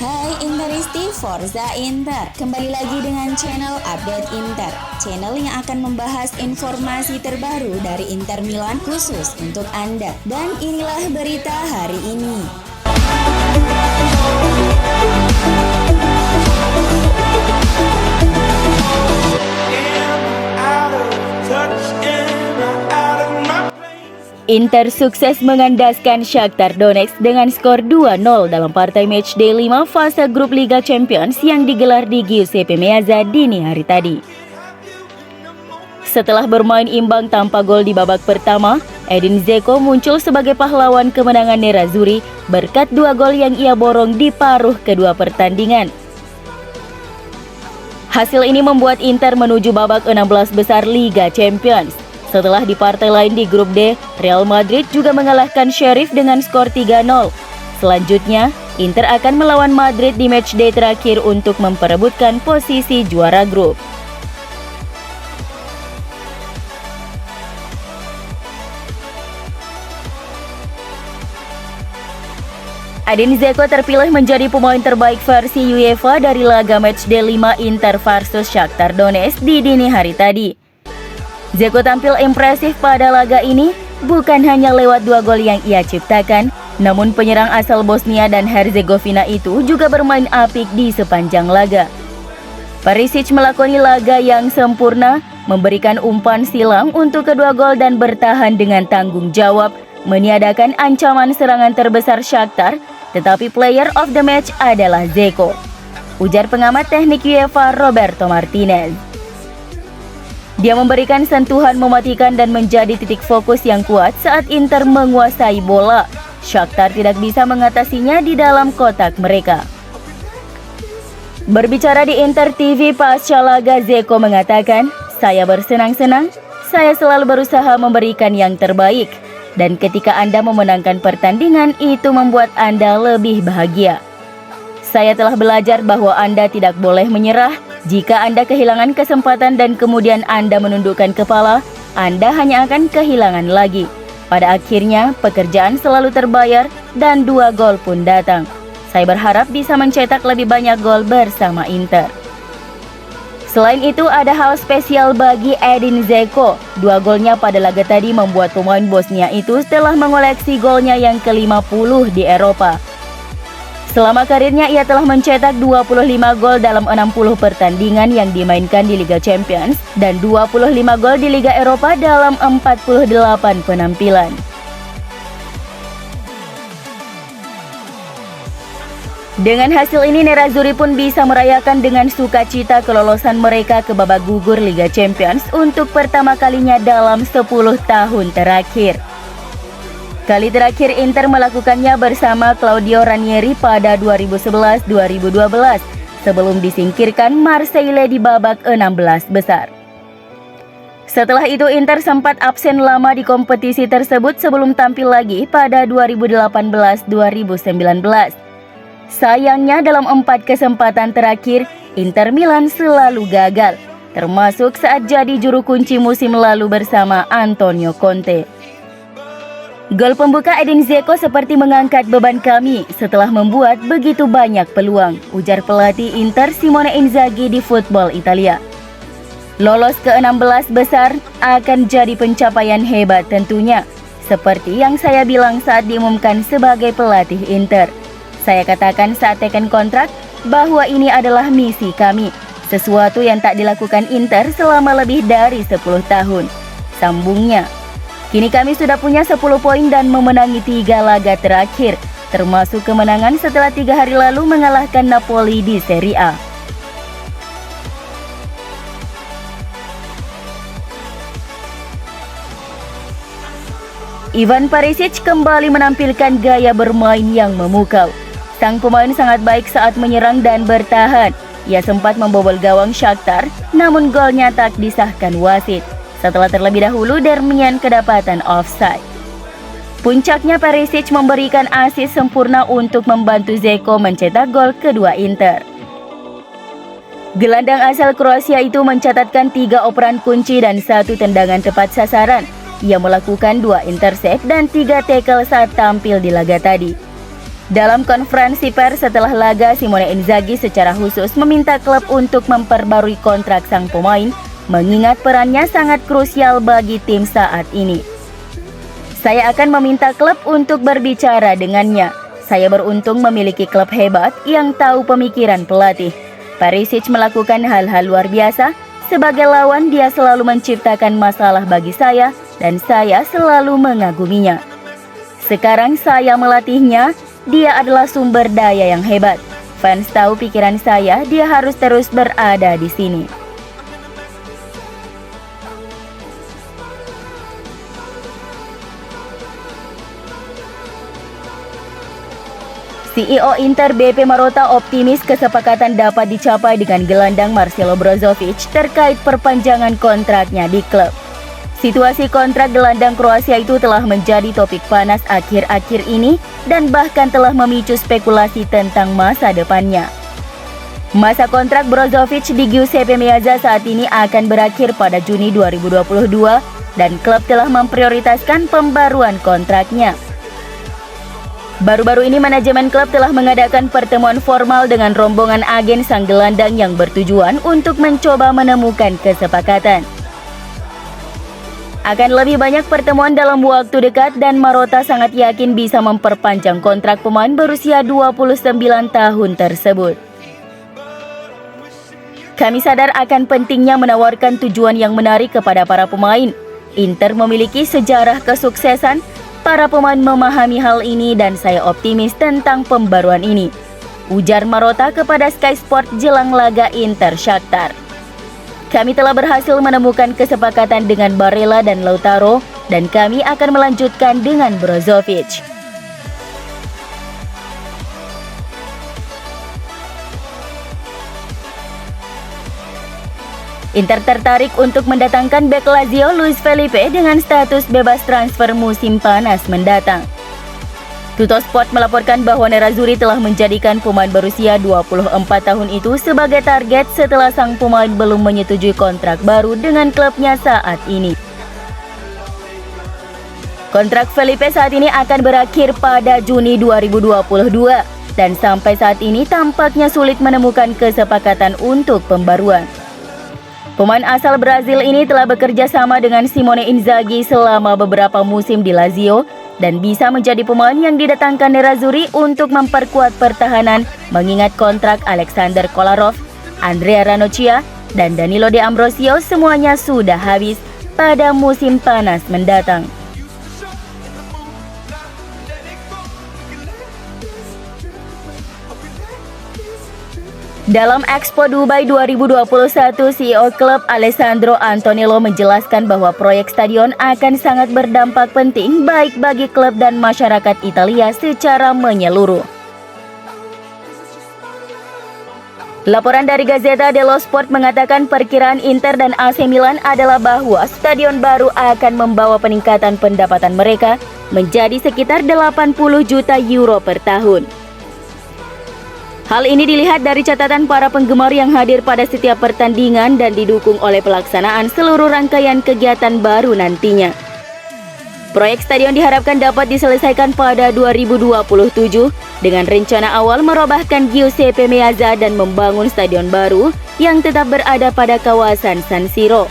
Hai Interisti, Forza Inter. Kembali lagi dengan channel Update Inter, channel yang akan membahas informasi terbaru dari Inter Milan khusus untuk Anda. Dan inilah berita hari ini. Inter sukses mengandaskan Shakhtar Donetsk dengan skor 2-0 dalam partai matchday 5 fase grup Liga Champions yang digelar di Giuseppe Meazza dini hari tadi. Setelah bermain imbang tanpa gol di babak pertama, Edin Dzeko muncul sebagai pahlawan kemenangan Nerazzurri berkat 2 gol yang ia borong di paruh kedua pertandingan. Hasil ini membuat Inter menuju babak 16 besar Liga Champions. Setelah di partai lain di grup D, Real Madrid juga mengalahkan Sheriff dengan skor 3-0. Selanjutnya, Inter akan melawan Madrid di matchday terakhir untuk memperebutkan posisi juara grup. Edin Dzeko terpilih menjadi pemain terbaik versi UEFA dari laga matchday 5 Inter versus Shakhtar Donetsk di dini hari tadi. Dzeko tampil impresif pada laga ini, bukan hanya lewat 2 gol yang ia ciptakan, namun penyerang asal Bosnia dan Herzegovina itu juga bermain apik di sepanjang laga. Perisic melakoni laga yang sempurna, memberikan umpan silang untuk kedua gol dan bertahan dengan tanggung jawab, meniadakan ancaman serangan terbesar Shakhtar, tetapi player of the match adalah Dzeko, ujar pengamat teknik UEFA Roberto Martinez. Dia memberikan sentuhan mematikan dan menjadi titik fokus yang kuat saat Inter menguasai bola. Shakhtar tidak bisa mengatasinya di dalam kotak mereka. Berbicara di Inter TV pasca laga, Dzeko mengatakan, "Saya bersenang-senang, saya selalu berusaha memberikan yang terbaik. Dan ketika Anda memenangkan pertandingan, itu membuat Anda lebih bahagia. Saya telah belajar bahwa Anda tidak boleh menyerah. Jika Anda kehilangan kesempatan dan kemudian Anda menundukkan kepala, Anda hanya akan kehilangan lagi. Pada akhirnya, pekerjaan selalu terbayar dan 2 gol pun datang. Saya berharap bisa mencetak lebih banyak gol bersama Inter." Selain itu, ada hal spesial bagi Edin Dzeko. 2 golnya pada laga tadi membuat pemain Bosnia itu telah mengoleksi golnya yang ke-50 di Eropa. Selama karirnya, ia telah mencetak 25 gol dalam 60 pertandingan yang dimainkan di Liga Champions dan 25 gol di Liga Eropa dalam 48 penampilan. Dengan hasil ini, Nerazzurri pun bisa merayakan dengan sukacita kelolosan mereka ke babak gugur Liga Champions untuk pertama kalinya dalam 10 tahun terakhir. Kali terakhir Inter melakukannya bersama Claudio Ranieri pada 2011-2012 sebelum disingkirkan Marseille di babak 16 besar. Setelah itu Inter sempat absen lama di kompetisi tersebut sebelum tampil lagi pada 2018-2019. Sayangnya dalam 4 kesempatan terakhir Inter Milan selalu gagal, termasuk saat jadi juru kunci musim lalu bersama Antonio Conte. Gol pembuka Edin Dzeko seperti mengangkat beban kami setelah membuat begitu banyak peluang, ujar pelatih Inter Simone Inzaghi di Football Italia. Lolos ke 16 besar akan jadi pencapaian hebat tentunya, seperti yang saya bilang saat diumumkan sebagai pelatih Inter. Saya katakan saat teken kontrak bahwa ini adalah misi kami, sesuatu yang tak dilakukan Inter selama lebih dari 10 tahun, sambungnya. Kini kami sudah punya 10 poin dan memenangi 3 laga terakhir, termasuk kemenangan setelah 3 hari lalu mengalahkan Napoli di Serie A. Ivan Perisic kembali menampilkan gaya bermain yang memukau. Sang pemain sangat baik saat menyerang dan bertahan. Ia sempat membobol gawang Shakhtar, namun golnya tak disahkan wasit setelah terlebih dahulu Darmian kedapatan offside. Puncaknya Perisic memberikan assist sempurna untuk membantu Dzeko mencetak gol kedua Inter. Gelandang asal Kroasia itu mencatatkan 3 operan kunci dan 1 tendangan tepat sasaran. Ia melakukan 2 intercept dan 3 tackle saat tampil di laga tadi. Dalam konferensi pers setelah laga, Simone Inzaghi secara khusus meminta klub untuk memperbarui kontrak sang pemain, mengingat perannya sangat krusial bagi tim saat ini. Saya akan meminta klub untuk berbicara dengannya. Saya beruntung memiliki klub hebat yang tahu pemikiran pelatih. Perisic melakukan hal-hal luar biasa. Sebagai lawan, dia selalu menciptakan masalah bagi saya dan saya selalu mengaguminya. Sekarang saya melatihnya, dia adalah sumber daya yang hebat. Fans tahu pikiran saya, dia harus terus berada di sini. CEO Inter BP Marotta optimis kesepakatan dapat dicapai dengan gelandang Marcelo Brozovic terkait perpanjangan kontraknya di klub. Situasi kontrak gelandang Kroasia itu telah menjadi topik panas akhir-akhir ini dan bahkan telah memicu spekulasi tentang masa depannya. Masa kontrak Brozovic di Giuseppe Meazza saat ini akan berakhir pada Juni 2022 dan klub telah memprioritaskan pembaruan kontraknya. Baru-baru ini manajemen klub telah mengadakan pertemuan formal dengan rombongan agen sang gelandang yang bertujuan untuk mencoba menemukan kesepakatan. Akan lebih banyak pertemuan dalam waktu dekat dan Marotta sangat yakin bisa memperpanjang kontrak pemain berusia 29 tahun tersebut. Kami sadar akan pentingnya menawarkan tujuan yang menarik kepada para pemain. Inter memiliki sejarah kesuksesan. Para pemain memahami hal ini dan saya optimis tentang pembaruan ini, ujar Marotta kepada Sky Sport jelang laga Inter Shakhtar. Kami telah berhasil menemukan kesepakatan dengan Barella dan Lautaro dan kami akan melanjutkan dengan Brozovic. Inter tertarik untuk mendatangkan bek Lazio Luis Felipe dengan status bebas transfer musim panas mendatang. Tuttosport melaporkan bahwa Nerazzurri telah menjadikan pemain berusia 24 tahun itu sebagai target setelah sang pemain belum menyetujui kontrak baru dengan klubnya saat ini. Kontrak Felipe saat ini akan berakhir pada Juni 2022 dan sampai saat ini tampaknya sulit menemukan kesepakatan untuk pembaruan. Pemain asal Brazil ini telah bekerja sama dengan Simone Inzaghi selama beberapa musim di Lazio dan bisa menjadi pemain yang didatangkan Nerazzurri untuk memperkuat pertahanan mengingat kontrak Alexander Kolarov, Andrea Ranocchia, dan Danilo De Ambrosio semuanya sudah habis pada musim panas mendatang. Dalam Expo Dubai 2021, CEO klub Alessandro Antonello menjelaskan bahwa proyek stadion akan sangat berdampak penting baik bagi klub dan masyarakat Italia secara menyeluruh. Laporan dari Gazzetta dello Sport mengatakan perkiraan Inter dan AC Milan adalah bahwa stadion baru akan membawa peningkatan pendapatan mereka menjadi sekitar 80 juta euro per tahun. Hal ini dilihat dari catatan para penggemar yang hadir pada setiap pertandingan dan didukung oleh pelaksanaan seluruh rangkaian kegiatan baru nantinya. Proyek stadion diharapkan dapat diselesaikan pada 2027 dengan rencana awal merubahkan Giuseppe Meazza dan membangun stadion baru yang tetap berada pada kawasan San Siro.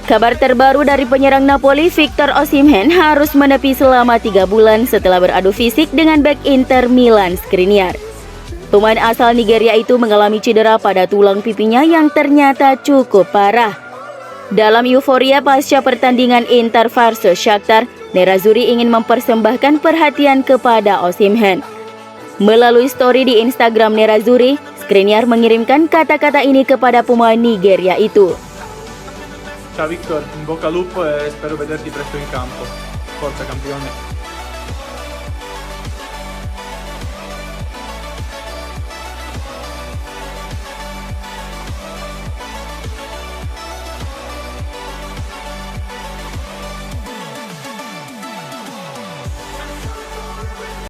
Kabar terbaru dari penyerang Napoli Victor Osimhen harus menepi selama 3 bulan setelah beradu fisik dengan bek Inter Milan Skriniar. Pemain asal Nigeria itu mengalami cedera pada tulang pipinya yang ternyata cukup parah. Dalam euforia pasca pertandingan Inter versus Shakhtar, Nerazzurri ingin mempersembahkan perhatian kepada Osimhen. Melalui story di Instagram Nerazzurri, Skriniar mengirimkan kata-kata ini kepada pemain Nigeria itu. Ciao Victor, in bocca al lupo e spero vederti presto in campo. Forza campione.